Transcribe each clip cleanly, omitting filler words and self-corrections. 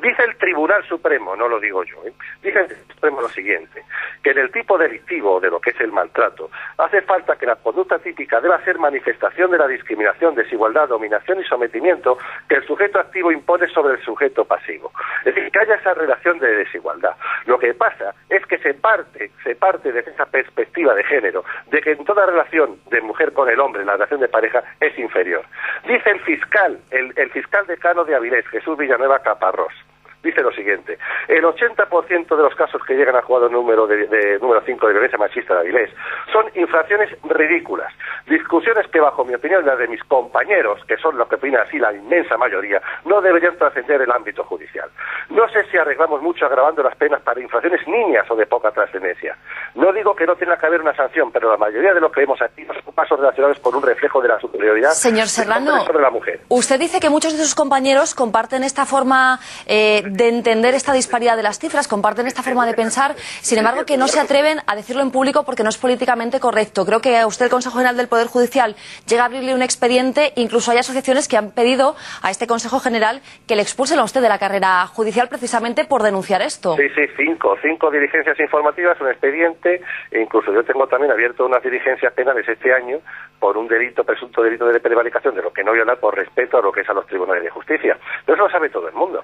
Dice el Tribunal Supremo, no lo digo yo, dice el Supremo lo siguiente, que en el tipo delictivo de lo que es el maltrato, hace falta que la conducta típica deba ser manifestación de la discriminación, desigualdad, dominación y sometimiento que el sujeto activo impone sobre el sujeto pasivo. Es decir, que haya esa relación de desigualdad. Lo que pasa es que se parte de esa perspectiva de género, de que en toda relación de mujer con el hombre, la relación de pareja, es inferior. Dice el fiscal, el fiscal decano de Avilés, Jesús Villanueva Caparrós, dice lo siguiente: el 80% de los casos que llegan al juzgado número 5 de violencia machista de Avilés son infracciones ridículas, discusiones que bajo mi opinión y las de mis compañeros, que son los que opinan así la inmensa mayoría, no deberían trascender el ámbito judicial. No sé si arreglamos mucho agravando las penas para infracciones niñas o de poca trascendencia. No digo que no tenga que haber una sanción, pero la mayoría de lo que vemos aquí son pasos relacionados con un reflejo de la superioridad Señor Serrano, sobre la mujer. Usted dice que muchos de sus compañeros comparten esta forma de entender esta disparidad de las cifras, comparten esta forma de pensar, sin embargo que no se atreven a decirlo en público porque no es políticamente correcto. Creo que a usted, el Consejo General del Poder Judicial, llega a abrirle un expediente, incluso hay asociaciones que han pedido a este Consejo General que le expulsen a usted de la carrera judicial precisamente por denunciar esto. Sí, cinco diligencias informativas, un expediente, e incluso yo tengo también abierto unas diligencias penales este año por un presunto delito de prevaricación, de lo que no voy a hablar por respeto a lo que es a los tribunales de justicia. Pero eso lo sabe todo el mundo.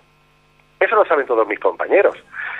Eso lo saben todos mis compañeros.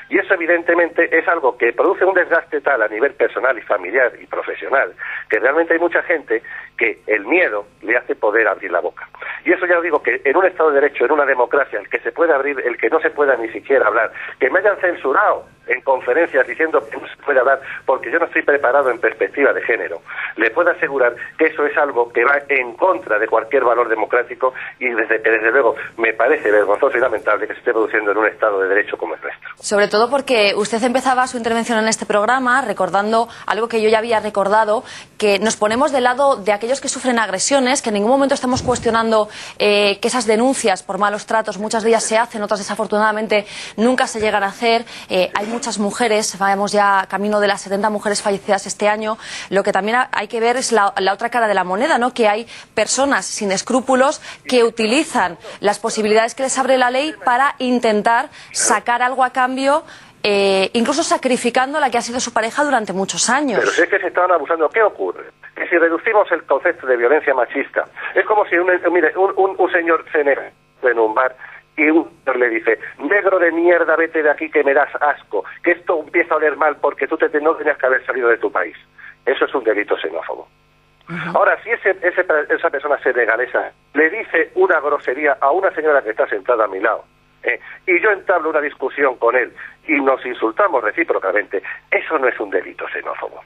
Y eso evidentemente es algo que produce un desgaste tal a nivel personal y familiar y profesional, que realmente hay mucha gente que el miedo le hace poder abrir la boca. Y eso ya lo digo, que en un Estado de Derecho, en una democracia, el que se puede abrir, el que no se pueda ni siquiera hablar, que me hayan censurado en conferencias diciendo que no se puede hablar porque yo no estoy preparado en perspectiva de género, le puedo asegurar que eso es algo que va en contra de cualquier valor democrático y desde luego me parece vergonzoso y lamentable que se esté produciendo en un Estado de Derecho como el nuestro. Sobre todo porque usted empezaba su intervención en este programa recordando algo que yo ya había recordado, que nos ponemos del lado de aquellos que sufren agresiones, que en ningún momento estamos cuestionando que esas denuncias por malos tratos, muchas de ellas se hacen, otras desafortunadamente nunca se llegan a hacer. Hay muchas mujeres, vamos ya camino de las 70 mujeres fallecidas este año. Lo que también hay que ver es la otra cara de la moneda, ¿no? Que hay personas sin escrúpulos que utilizan las posibilidades que les abre la ley para intentar sacar algo a cambio, incluso sacrificando a la que ha sido su pareja durante muchos años. Pero si es que se estaban abusando, ¿qué ocurre? Que si reducimos el concepto de violencia machista, es como si un señor se nega en un bar y un señor le dice: negro de mierda, vete de aquí que me das asco, que esto empieza a oler mal porque tú no tenías que haber salido de tu país. Eso es un delito xenófobo. Ahora, si esa persona senegalesa le dice una grosería a una señora que está sentada a mi lado, y yo entablo una discusión con él y nos insultamos recíprocamente, eso no es un delito xenófobo.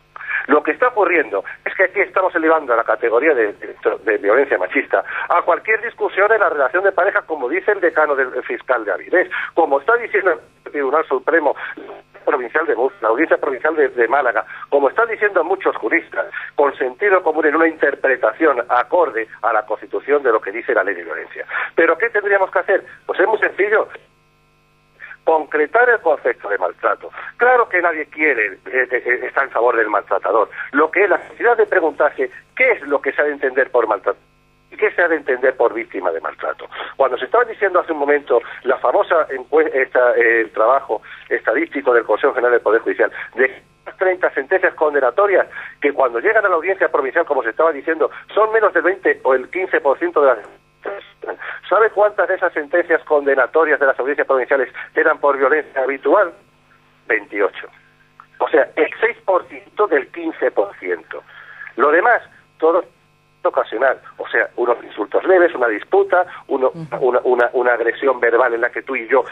Lo que está ocurriendo es que aquí estamos elevando a la categoría de violencia machista a cualquier discusión en la relación de pareja, como dice el decano del fiscal de Avilés, como está diciendo el Tribunal Supremo Provincial de Murcia, la Audiencia Provincial de Málaga, como están diciendo muchos juristas, con sentido común en una interpretación acorde a la Constitución de lo que dice la ley de violencia. ¿Pero qué tendríamos que hacer? Pues es muy sencillo: concretar el concepto de maltrato. Claro que nadie quiere estar en favor del maltratador. Lo que es la necesidad de preguntarse qué es lo que se ha de entender por maltrato y qué se ha de entender por víctima de maltrato. Cuando se estaba diciendo hace un momento la famosa el trabajo estadístico del Consejo General del Poder Judicial de 30 sentencias condenatorias que cuando llegan a la audiencia provincial, como se estaba diciendo, son menos del 20 o el 15% de las... ¿Sabe cuántas de esas sentencias condenatorias de las audiencias provinciales eran por violencia habitual? 28. O sea, el 6% del 15%. Lo demás, todo ocasional. O sea, unos insultos leves, una disputa, una agresión verbal en la que tú y yo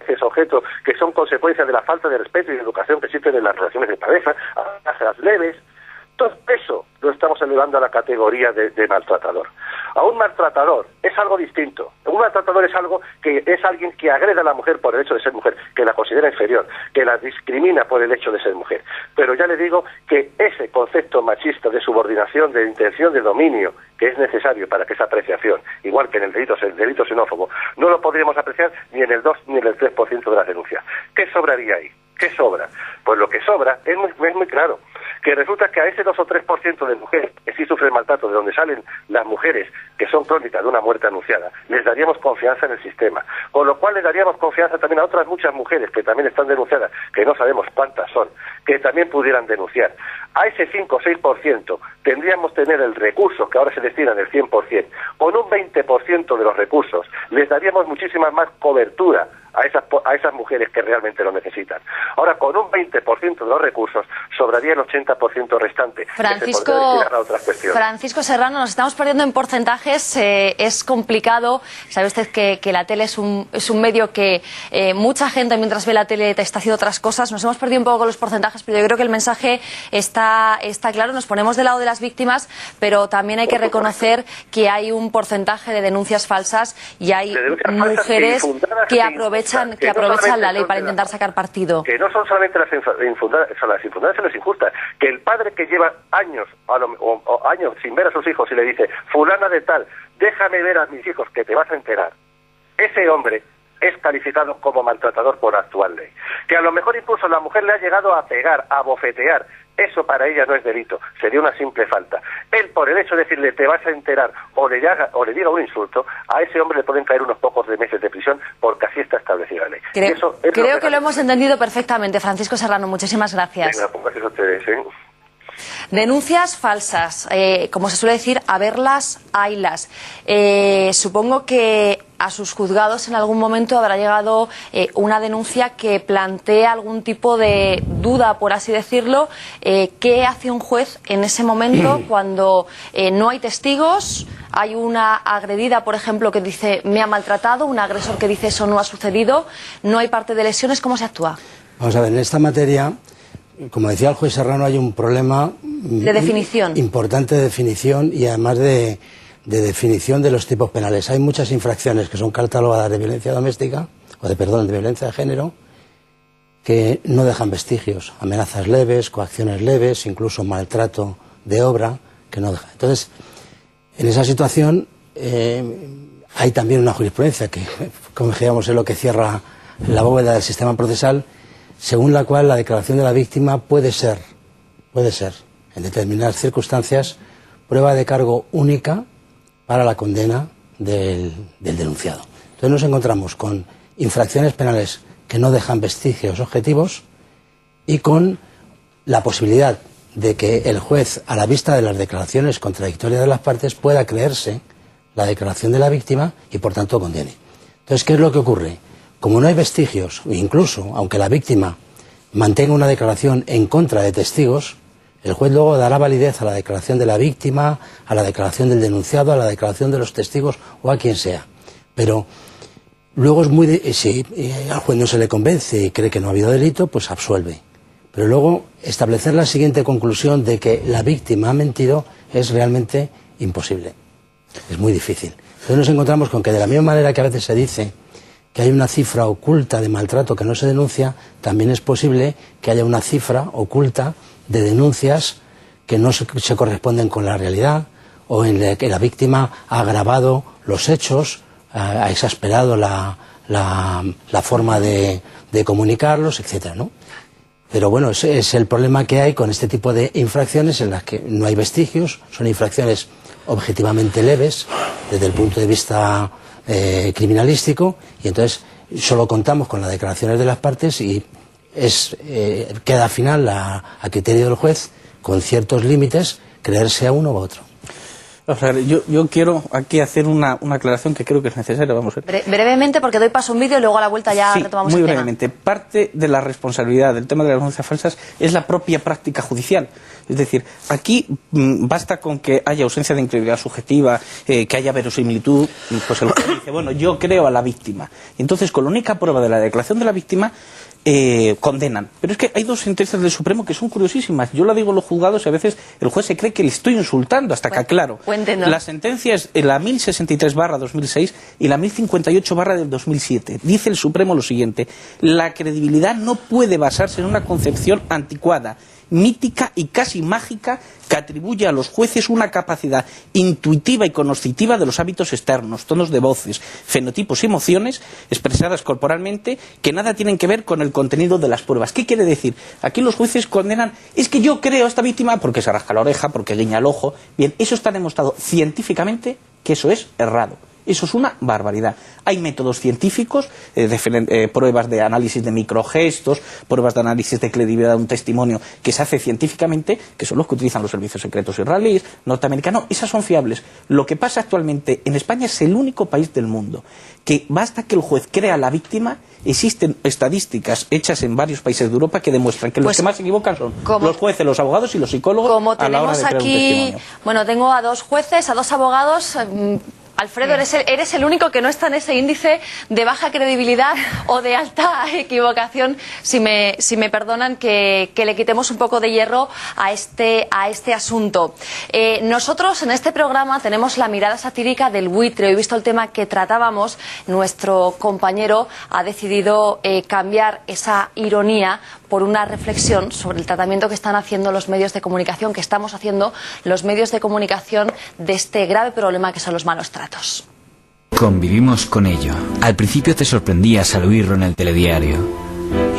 es objeto, que son consecuencias de la falta de respeto y de educación que existen en las relaciones de pareja, amenazas leves. Todo eso lo estamos elevando a la categoría de maltratador. A un maltratador es algo distinto. Un maltratador es algo que es alguien que agrede a la mujer por el hecho de ser mujer, que la considera inferior, que la discrimina por el hecho de ser mujer. Pero ya le digo que ese concepto machista de subordinación, de intención de dominio, que es necesario para que esa apreciación, igual que en el delito xenófobo, no lo podríamos apreciar ni en el 2 ni en el 3% de las denuncias. ¿Qué sobraría ahí? ¿Qué sobra? Pues lo que sobra es muy claro, que resulta que a ese 2 o 3% de mujeres que sí sufren maltrato, de donde salen las mujeres que son crónicas de una muerte anunciada, les daríamos confianza en el sistema, con lo cual le daríamos confianza también a otras muchas mujeres que también están denunciadas, que no sabemos cuántas son, que también pudieran denunciar. A ese 5 o 6% tendríamos que tener el recurso, que ahora se destina el 100%, con un 20% de los recursos les daríamos muchísima más cobertura a esas mujeres que realmente lo necesitan. Ahora, con un 20% de los recursos, sobraría el 80% restante, que se podría destinar a otras cuestiones. Francisco Serrano, nos estamos perdiendo en porcentajes, es complicado. Sabe usted que la tele es un medio que mucha gente mientras ve la tele está haciendo otras cosas. Nos hemos perdido un poco con los porcentajes, pero yo creo que el mensaje está claro. Nos ponemos del lado de las víctimas, pero también hay que reconocer que hay un porcentaje de denuncias falsas y hay mujeres que aprovechan la ley para intentar sacar partido. Que no son solamente las infundadas, son las infundadas y las injustas. Que el padre que lleva años años sin ver a sus hijos y le dice, fulana de tal, déjame ver a mis hijos que te vas a enterar. Ese hombre es calificado como maltratador por actual ley. Que a lo mejor incluso la mujer le ha llegado a pegar, a bofetear. Eso para ella no es delito, sería una simple falta. Él, por el hecho de decirle te vas a enterar o le diga un insulto, a ese hombre le pueden caer unos pocos de meses de prisión porque así está establecida la ley. Creo que lo hemos entendido perfectamente. Francisco Serrano, muchísimas gracias. Venga, pues gracias a ustedes, ¿eh? Denuncias falsas, como se suele decir, a verlas, haylas. Supongo que a sus juzgados en algún momento habrá llegado una denuncia que plantea algún tipo de duda, por así decirlo. ¿Qué hace un juez en ese momento cuando no hay testigos? Hay una agredida, por ejemplo, que dice me ha maltratado, un agresor que dice eso no ha sucedido, no hay parte de lesiones. ¿Cómo se actúa? Vamos a ver, en esta materia, como decía el juez Serrano, hay un problema de definición importante de definición y además de definición de los tipos penales. Hay muchas infracciones que son catalogadas de violencia doméstica, de violencia de género, que no dejan vestigios, amenazas leves, coacciones leves, incluso maltrato de obra, que no deja. Entonces, en esa situación hay también una jurisprudencia que, como digamos, es lo que cierra la bóveda del sistema procesal, según la cual la declaración de la víctima puede ser, en determinadas circunstancias, prueba de cargo única para la condena del denunciado. Entonces nos encontramos con infracciones penales que no dejan vestigios objetivos y con la posibilidad de que el juez, a la vista de las declaraciones contradictorias de las partes, pueda creerse la declaración de la víctima y por tanto condene. Entonces, ¿qué es lo que ocurre? Como no hay vestigios, incluso aunque la víctima mantenga una declaración en contra de testigos, el juez luego dará validez a la declaración de la víctima, a la declaración del denunciado, a la declaración de los testigos o a quien sea. Pero luego si al juez no se le convence y cree que no ha habido delito, pues absuelve. Pero luego establecer la siguiente conclusión de que la víctima ha mentido es realmente imposible. Es muy difícil. Entonces nos encontramos con que de la misma manera que a veces se dice que hay una cifra oculta de maltrato que no se denuncia, también es posible que haya una cifra oculta de denuncias que no se corresponden con la realidad o en la que la víctima ha agravado los hechos, ha exasperado la forma de comunicarlos, etcétera, ¿no? Pero bueno, ese es el problema que hay con este tipo de infracciones en las que no hay vestigios, son infracciones objetivamente leves desde el punto de vista criminalístico y entonces solo contamos con las declaraciones de las partes y queda al final a criterio del juez, con ciertos límites, creerse a uno u otro. O sea, yo quiero aquí hacer una aclaración que creo que es necesaria. Vamos a ver. Brevemente, porque doy paso a un vídeo y luego a la vuelta ya retomamos el tema. Muy brevemente. Parte de la responsabilidad del tema de las denuncias falsas es la propia práctica judicial. Es decir, aquí basta con que haya ausencia de incredulidad subjetiva, que haya verosimilitud, pues el juez dice, bueno, yo creo a la víctima. Y entonces, con la única prueba de la declaración de la víctima, condenan. Pero es que hay dos sentencias del Supremo que son curiosísimas. Yo la digo en los juzgados y a veces el juez se cree que le estoy insultando hasta que aclaro. Cuéntenos. La sentencia es la 1063/2006 y la 1058/2007. Dice el Supremo lo siguiente: la credibilidad no puede basarse en una concepción anticuada, mítica y casi mágica que atribuye a los jueces una capacidad intuitiva y cognoscitiva de los hábitos externos, tonos de voces, fenotipos y emociones expresadas corporalmente que nada tienen que ver con el contenido de las pruebas. ¿Qué quiere decir? Aquí los jueces condenan, es que yo creo a esta víctima porque se rasca la oreja, porque guiña el ojo. Bien, eso está demostrado científicamente que eso es errado. Eso es una barbaridad. Hay métodos científicos, pruebas de análisis de microgestos, pruebas de análisis de credibilidad de un testimonio que se hace científicamente, que son los que utilizan los servicios secretos israelíes, norteamericanos. Esas son fiables. Lo que pasa actualmente en España es el único país del mundo que basta que el juez crea a la víctima. Existen estadísticas hechas en varios países de Europa que demuestran que los que más se equivocan son los jueces, los abogados y los psicólogos a la hora de crear un testimonio. Bueno, tengo a 2 jueces, a 2 abogados. Alfredo, eres el único que no está en ese índice de baja credibilidad o de alta equivocación, si me perdonan que le quitemos un poco de hierro a este asunto. Nosotros en este programa tenemos la mirada satírica del buitre. He visto el tema que tratábamos, nuestro compañero ha decidido cambiar esa ironía por una reflexión sobre el tratamiento que están haciendo los medios de comunicación, que estamos haciendo los medios de comunicación de este grave problema que son los malos tratos. Convivimos con ello. Al principio te sorprendías al oírlo en el telediario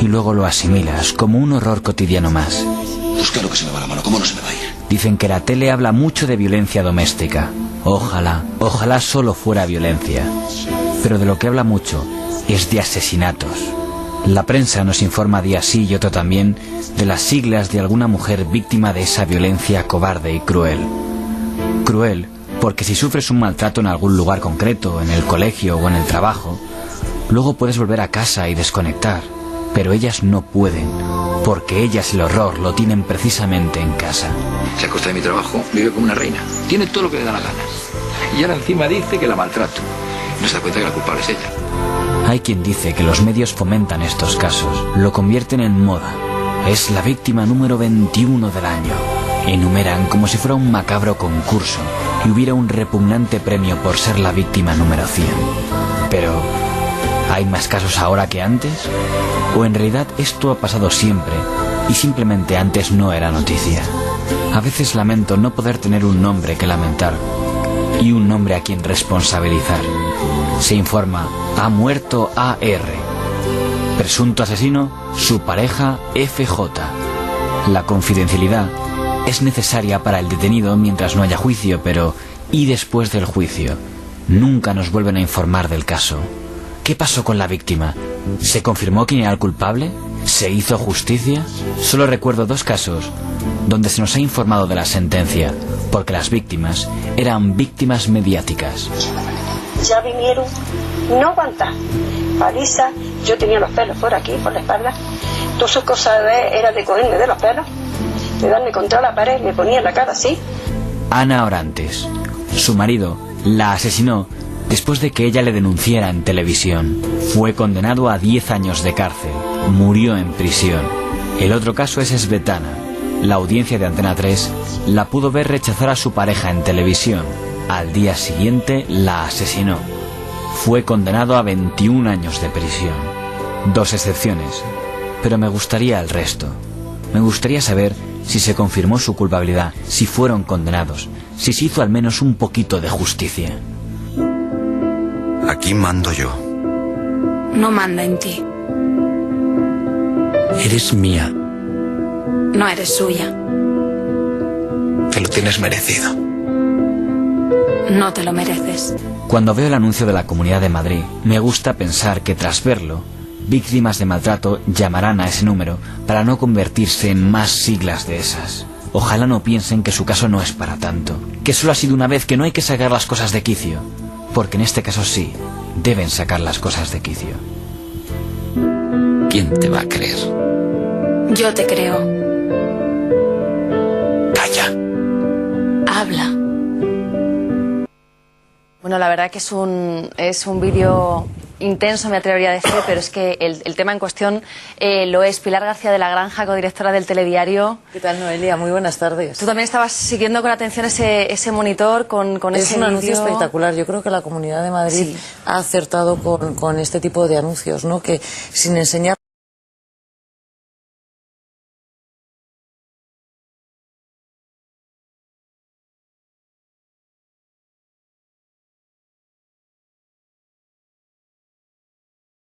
y luego lo asimilas como un horror cotidiano más. Pues claro que se me va la mano, ¿cómo no se me va a ir? Dicen que la tele habla mucho de violencia doméstica. Ojalá solo fuera violencia. Pero de lo que habla mucho es de asesinatos. La prensa nos informa día sí y otro también de las siglas de alguna mujer víctima de esa violencia cobarde y cruel. Cruel porque si sufres un maltrato en algún lugar concreto, en el colegio o en el trabajo, luego puedes volver a casa y desconectar. Pero ellas no pueden, porque ellas el horror lo tienen precisamente en casa. Se acosta de mi trabajo, vive como una reina. Tiene todo lo que le da la gana. Y ahora encima dice que la maltrato. No se da cuenta que la culpable es ella. Hay quien dice que los medios fomentan estos casos, lo convierten en moda. Es la víctima número 21 del año. Enumeran como si fuera un macabro concurso y hubiera un repugnante premio por ser la víctima número 100. Pero, ¿hay más casos ahora que antes? ¿O en realidad esto ha pasado siempre y simplemente antes no era noticia? A veces lamento no poder tener un nombre que lamentar y un nombre a quien responsabilizar. Se informa, ha muerto A.R. Presunto asesino, su pareja FJ. La confidencialidad es necesaria para el detenido mientras no haya juicio, pero ¿y después del juicio? Nunca nos vuelven a informar del caso. ¿Qué pasó con la víctima? ¿Se confirmó quién era el culpable? ¿Se hizo justicia? Solo recuerdo 2 casos donde se nos ha informado de la sentencia, porque las víctimas eran víctimas mediáticas. Ya vinieron, no aguantar, paliza, yo tenía los pelos por aquí, por la espalda, todas sus cosas era de cogerme de los pelos, de darme contra la pared, me ponía la cara así. Ana Orantes, su marido, la asesinó después de que ella le denunciara en televisión. Fue condenado a 10 años de cárcel, murió en prisión. El otro caso es Svetlana. La audiencia de Antena 3 la pudo ver rechazar a su pareja en televisión. Al día siguiente la asesinó. Fue condenado a 21 años de prisión. 2 excepciones, pero me gustaría el resto. Me gustaría saber si se confirmó su culpabilidad, si fueron condenados, si se hizo al menos un poquito de justicia. Aquí mando yo. No manda en ti. Eres mía. No eres suya. Te lo tienes merecido. No te lo mereces. Cuando veo el anuncio de la Comunidad de Madrid, me gusta pensar que tras verlo, víctimas de maltrato llamarán a ese número para no convertirse en más siglas de esas. Ojalá no piensen que su caso no es para tanto, que solo ha sido una vez, que no hay que sacar las cosas de quicio, porque en este caso sí, deben sacar las cosas de quicio. ¿Quién te va a creer? Yo te creo. Calla. Habla. Bueno, la verdad que es un vídeo intenso, me atrevería a decir, pero es que el tema en cuestión lo es. Pilar García de la Granja, codirectora del Telediario. ¿Qué tal, Noelia? Muy buenas tardes. Tú también estabas siguiendo con atención ese monitor con ese Es un anuncio vídeo espectacular. Yo creo que la Comunidad de Madrid ha acertado con este tipo de anuncios, ¿no? Que sin enseñar